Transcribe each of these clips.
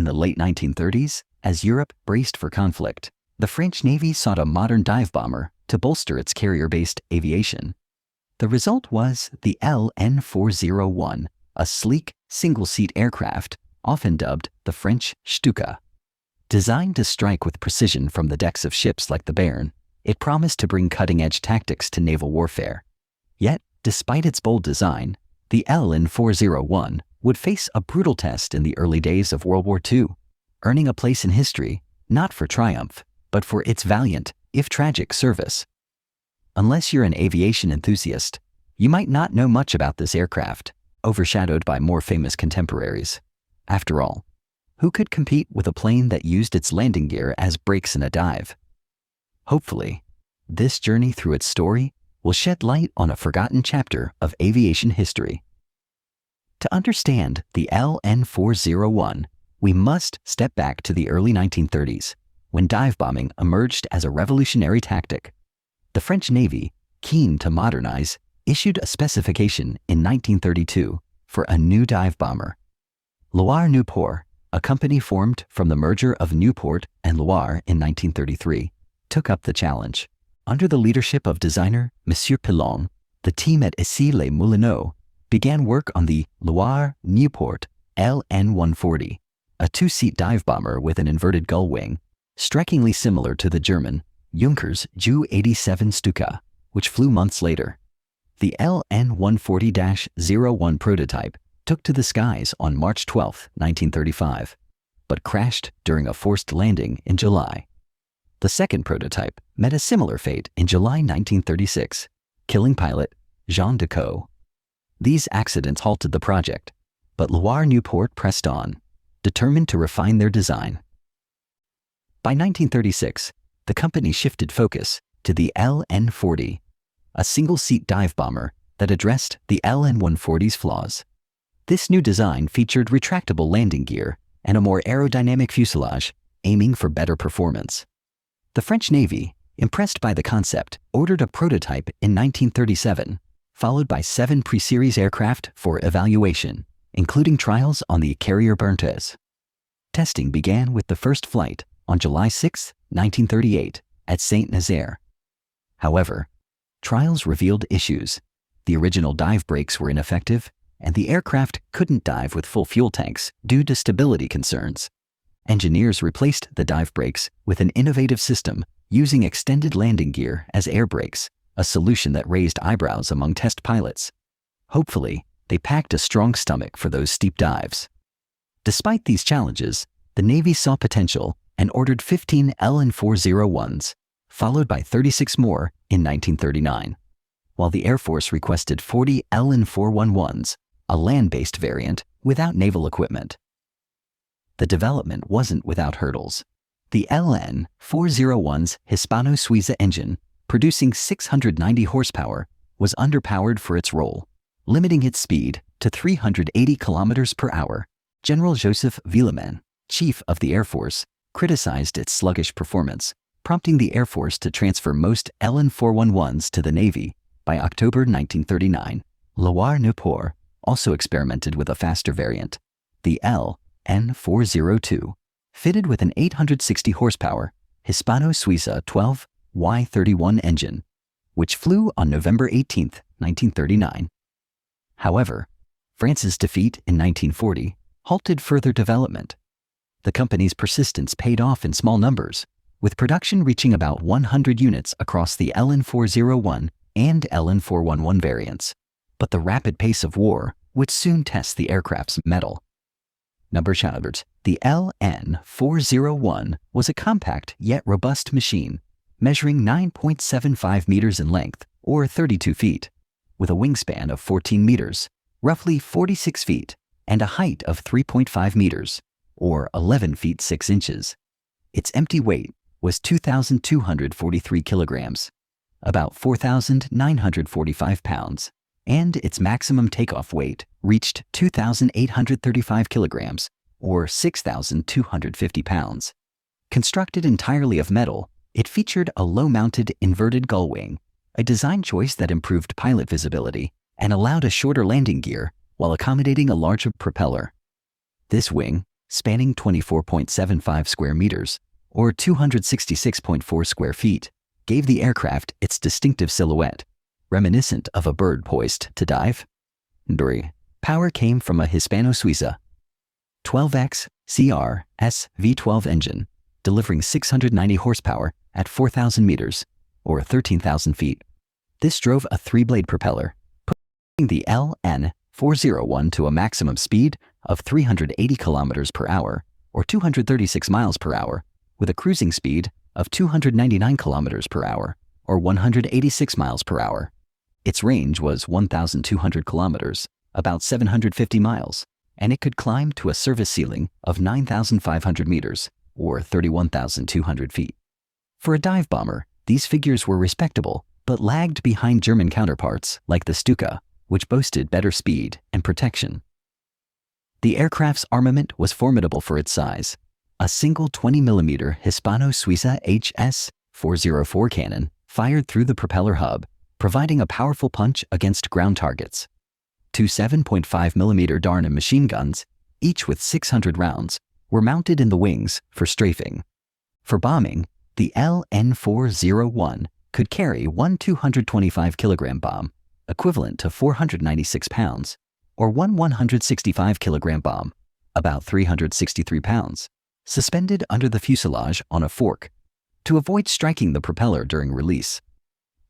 the late 1930s, as Europe braced for conflict, the French Navy sought a modern dive bomber to bolster its carrier-based aviation. The result was the LN.401, a sleek, single-seat aircraft, often dubbed the French Stuka. Designed to strike with precision from the decks of ships like the Béarn, it promised to bring cutting-edge tactics to naval warfare. Yet, despite its bold design, the LN.401 would face a brutal test in the early days of World War II, earning a place in history not for triumph, but for its valiant, if tragic, service. Unless you're an aviation enthusiast, you might not know much about this aircraft, overshadowed by more famous contemporaries. After all, who could compete with a plane that used its landing gear as brakes in a dive? Hopefully, this journey through its story will shed light on a forgotten chapter of aviation history. To understand the LN.401, we must step back to the early 1930s, when dive bombing emerged as a revolutionary tactic. The French Navy, keen to modernize, issued a specification in 1932 for a new dive bomber. Loire-Nieuport, a company formed from the merger of Nieuport and Loire in 1933, took up the challenge. Under the leadership of designer Monsieur Pilon, the team at Issy-les-Moulineaux began work on the Loire-Nieuport LN.140, a two-seat dive bomber with an inverted gull wing, strikingly similar to the German Junkers Ju-87 Stuka, which flew months later. The LN.140-01 prototype took to the skies on March 12, 1935, but crashed during a forced landing in July. The second prototype met a similar fate in July 1936, killing pilot Jean Decaux. These accidents halted the project, but Loire-Nieuport pressed on, determined to refine their design. By 1936, the company shifted focus to the LN.40, a single-seat dive bomber that addressed the LN.140's flaws. This new design featured retractable landing gear and a more aerodynamic fuselage, aiming for better performance. The French Navy, impressed by the concept, ordered a prototype in 1937, followed by 7 pre-series aircraft for evaluation, including trials on the carrier Berntes. Testing began with the first flight on July 6, 1938, at Saint-Nazaire. However, trials revealed issues. The original dive brakes were ineffective, and the aircraft couldn't dive with full fuel tanks due to stability concerns. Engineers replaced the dive brakes with an innovative system using extended landing gear as air brakes, a solution that raised eyebrows among test pilots. Hopefully, they packed a strong stomach for those steep dives. Despite these challenges, the Navy saw potential and ordered 15 LN.401s, followed by 36 more in 1939, while the Air Force requested 40 LN.411s, a land-based variant without naval equipment. The development wasn't without hurdles. The LN.401's Hispano-Suiza engine, producing 690 horsepower, was underpowered for its role, limiting its speed to 380 kilometers per hour. General Joseph Villemain, chief of the Air Force, criticized its sluggish performance, prompting the Air Force to transfer most LN.411s to the Navy. By October 1939, Loire-Nieuport also experimented with a faster variant, the LN.402, fitted with an 860 horsepower Hispano-Suiza 12Y31 engine, which flew on November 18, 1939. However, France's defeat in 1940 halted further development. The company's persistence paid off in small numbers, with production reaching about 100 units across the LN.401 and LN.411 variants. But the rapid pace of war would soon test the aircraft's mettle. The LN.401 was a compact yet robust machine, measuring 9.75 meters in length, or 32 feet, with a wingspan of 14 meters, roughly 46 feet, and a height of 3.5 meters, or 11 feet 6 inches. Its empty weight was 2,243 kilograms, about 4,945 pounds, and its maximum takeoff weight reached 2,835 kilograms, or 6,250 pounds. Constructed entirely of metal, it featured a low-mounted inverted gull wing, a design choice that improved pilot visibility and allowed a shorter landing gear while accommodating a larger propeller. This wing, spanning 24.75 square meters, or 266.4 square feet, gave the aircraft its distinctive silhouette, reminiscent of a bird poised to dive. 3. Power came from a Hispano-Suiza 12X CRS V12 engine, delivering 690 horsepower at 4,000 meters, or 13,000 feet. This drove a 3-blade propeller, pushing the LN.401 to a maximum speed of 380 kilometers per hour, or 236 miles per hour, with a cruising speed of 299 kilometers per hour, or 186 miles per hour. Its range was 1,200 kilometers, about 750 miles, and it could climb to a service ceiling of 9,500 meters, or 31,200 feet. For a dive bomber, these figures were respectable, but lagged behind German counterparts like the Stuka, which boasted better speed and protection. The aircraft's armament was formidable for its size. A single 20mm Hispano-Suiza HS-404 cannon fired through the propeller hub, providing a powerful punch against ground targets. Two 7.5mm Darnum machine guns, each with 600 rounds, were mounted in the wings for strafing. For bombing, the LN.401 could carry one 225-kilogram bomb, equivalent to 496 pounds, or one 165-kilogram bomb, about 363 pounds, suspended under the fuselage on a fork, to avoid striking the propeller during release.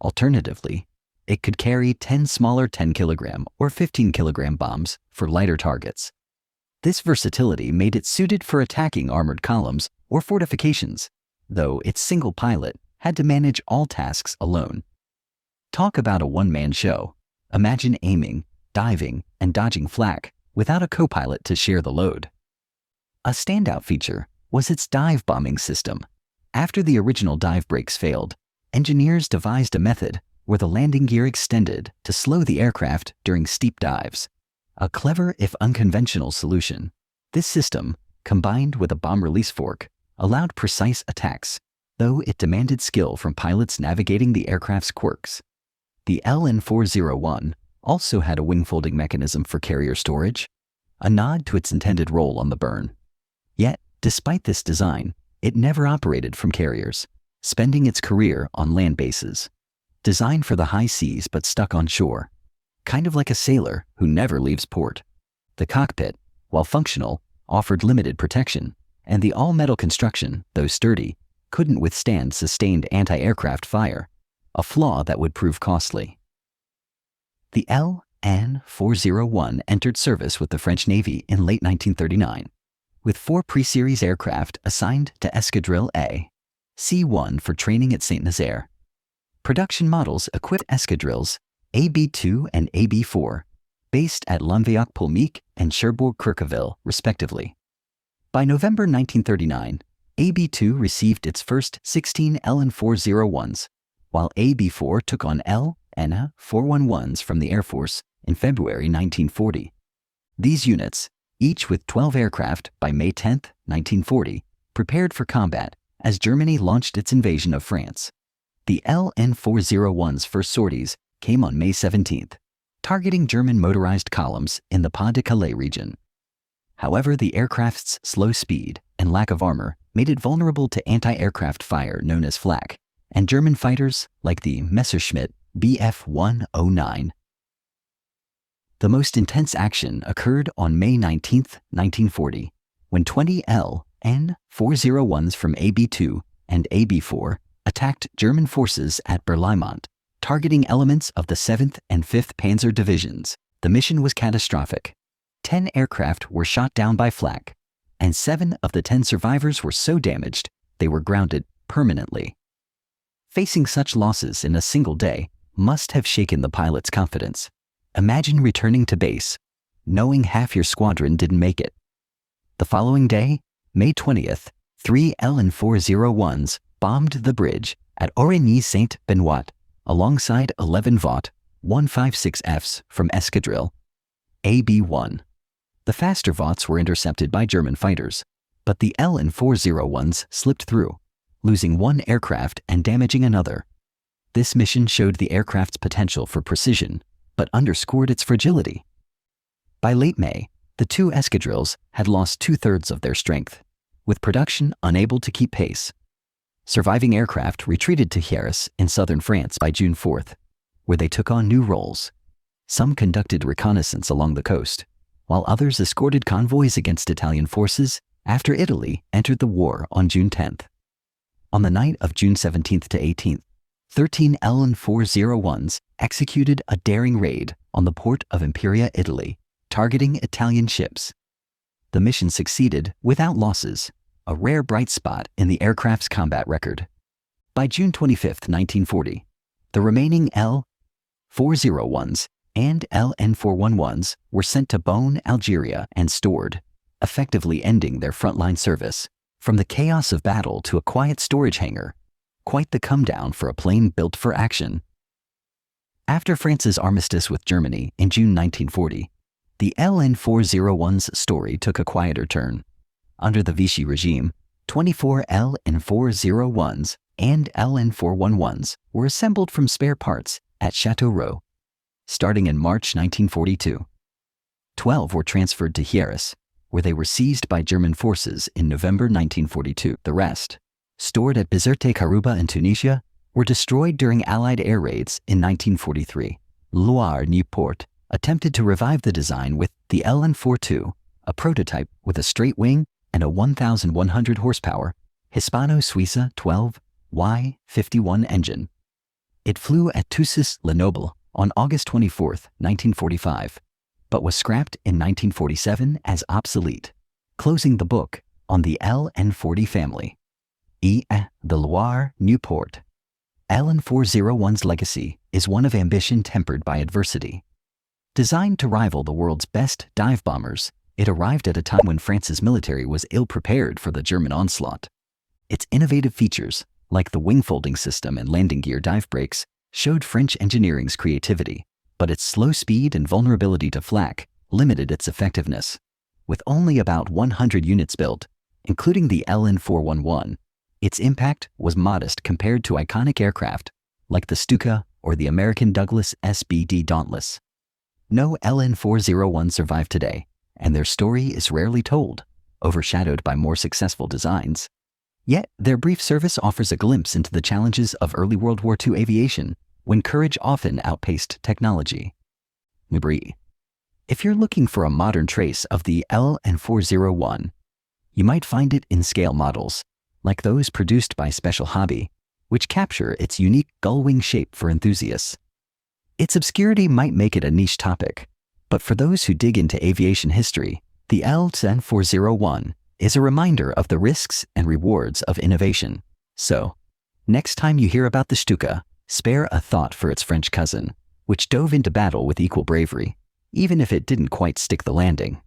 Alternatively, it could carry 10 smaller 10-kilogram or 15-kilogram bombs for lighter targets. This versatility made it suited for attacking armored columns or fortifications, though its single pilot had to manage all tasks alone. Talk about a one-man show. Imagine aiming, diving, and dodging flak without a co-pilot to share the load. A standout feature was its dive bombing system. After the original dive brakes failed, engineers devised a method where the landing gear extended to slow the aircraft during steep dives. A clever if unconventional solution. This system, combined with a bomb release fork, allowed precise attacks, though it demanded skill from pilots navigating the aircraft's quirks. The LN.401 also had a wing-folding mechanism for carrier storage, a nod to its intended role on the burn. Yet, despite this design, it never operated from carriers, spending its career on land bases. Designed for the high seas but stuck on shore, kind of like a sailor who never leaves port. The cockpit, while functional, offered limited protection, and the all-metal construction, though sturdy, couldn't withstand sustained anti-aircraft fire, a flaw that would prove costly. The LN.401 entered service with the French Navy in late 1939, with 4 pre-series aircraft assigned to Escadrille A, C1 for training at Saint-Nazaire. Production models equipped escadrilles AB2 and AB4, based at Lanveoc-Pulmic and Cherbourg-Crèqueville, respectively. By November 1939, AB2 received its first 16 LN.401s, while AB4 took on LN.411s from the Air Force in February 1940. These units, each with 12 aircraft by May 10, 1940, prepared for combat as Germany launched its invasion of France. The LN.401's first sorties came on May 17th, targeting German motorized columns in the Pas-de-Calais region. However, the aircraft's slow speed and lack of armor made it vulnerable to anti-aircraft fire known as flak, and German fighters like the Messerschmitt Bf 109. The most intense action occurred on May 19, 1940, when 20 LN.401s from AB2 and AB4 attacked German forces at Berlaymont, targeting elements of the 7th and 5th Panzer Divisions. The mission was catastrophic. 10 aircraft were shot down by flak, and 7 of the 10 survivors were so damaged they were grounded permanently. Facing such losses in a single day must have shaken the pilot's confidence. Imagine returning to base, knowing half your squadron didn't make it. The following day, May 20th, 3 LN.401s bombed the bridge at Origny-Saint-Benoît alongside 11 Vought 156Fs from Escadrille AB1. The faster Voughts were intercepted by German fighters, but the LN.401s slipped through, losing 1 aircraft and damaging another. This mission showed the aircraft's potential for precision, but underscored its fragility. By late May, The two escadrilles had lost 2/3 of their strength, with production unable to keep pace. Surviving aircraft retreated to Hyères in southern France by June 4th, where they took on new roles. Some conducted reconnaissance along the coast, while others escorted convoys against Italian forces after Italy entered the war on June 10th. On the night of June 17th to 18th, 13 LN.401s executed a daring raid on the port of Imperia, Italy, targeting Italian ships. The mission succeeded without losses, a rare bright spot in the aircraft's combat record. By June 25, 1940, the remaining L-401s and LN-411s were sent to Bonn, Algeria, and stored, effectively ending their frontline service. From the chaos of battle to a quiet storage hangar, quite the come-down for a plane built for action. After France's armistice with Germany in June 1940, the LN-401's story took a quieter turn. Under the Vichy regime, 24 LN-401s and LN-411s were assembled from spare parts at Châteauroux. Starting in March 1942, 12 were transferred to Hyères, where they were seized by German forces in November 1942. The rest, stored at Bizerte Karouba in Tunisia, were destroyed during Allied air raids in 1943. Loire-Nieuport attempted to revive the design with the LN-42, a prototype with a straight wing and a 1,100 horsepower Hispano-Suiza 12Y51 engine. It flew at Toussus-les-Nobles on August 24, 1945, but was scrapped in 1947 as obsolete, closing the book on the LN-40 family. The Loire-Nieuport LN-401's legacy is one of ambition tempered by adversity. Designed to rival the world's best dive bombers, it arrived at a time when France's military was ill-prepared for the German onslaught. Its innovative features, like the wing-folding system and landing gear dive brakes, showed French engineering's creativity, but its slow speed and vulnerability to flak limited its effectiveness. With only about 100 units built, including the LN-411, its impact was modest compared to iconic aircraft like the Stuka or the American Douglas SBD Dauntless. No LN-401 survive today, and their story is rarely told, overshadowed by more successful designs. Yet, their brief service offers a glimpse into the challenges of early World War II aviation, when courage often outpaced technology. If you're looking for a modern trace of the LN-401, you might find it in scale models, like those produced by Special Hobby, which capture its unique gull-wing shape for enthusiasts. Its obscurity might make it a niche topic, but for those who dig into aviation history, the LN-401 is a reminder of the risks and rewards of innovation. So, next time you hear about the Stuka, spare a thought for its French cousin, which dove into battle with equal bravery, even if it didn't quite stick the landing.